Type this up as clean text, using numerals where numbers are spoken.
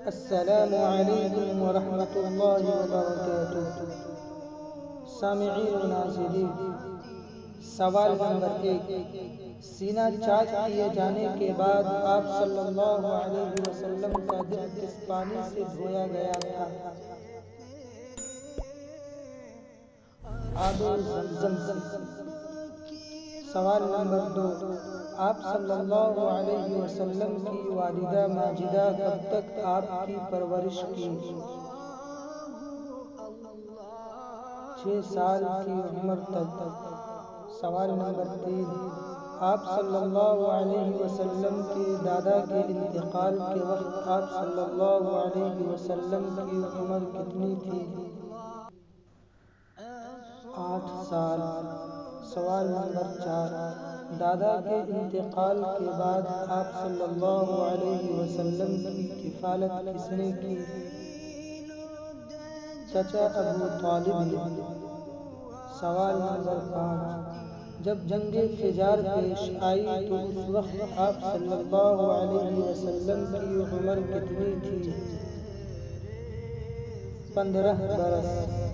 السلام علیکم ورحمۃ اللہ وبرکاتہ۔ سامعین و ناظرین، سوال نمبر 1، سینہ چاک کیے جانے کے بعد آپ صلی اللہ علیہ وسلم کا دل کس پانی سے دھویا گیا تھا؟ آب زمزم۔ سوال نمبر 2، آپ صلی اللہ علیہ وسلم کی والدہ ماجدہ کب تک آپ کی پرورش کی؟ 6 سال کی عمر تک۔ سوال نمبر 3، آپ صلی اللہ علیہ وسلم کے دادا کے انتقال کے وقت آپ صلی اللہ علیہ وسلم کی عمر کتنی تھی؟ 8 سال۔ سوال نمبر 4، دادا کے انتقال کے بعد آپ صلی اللہ علیہ وسلم کی کفالت کس نے کی؟ چچا ابو طالب نے۔ سوال نمبر 5، جب جنگ فجار پیش آئی تو اس وقت آپ صلی اللہ علیہ وسلم کی عمر کتنی تھی؟ 15 برس۔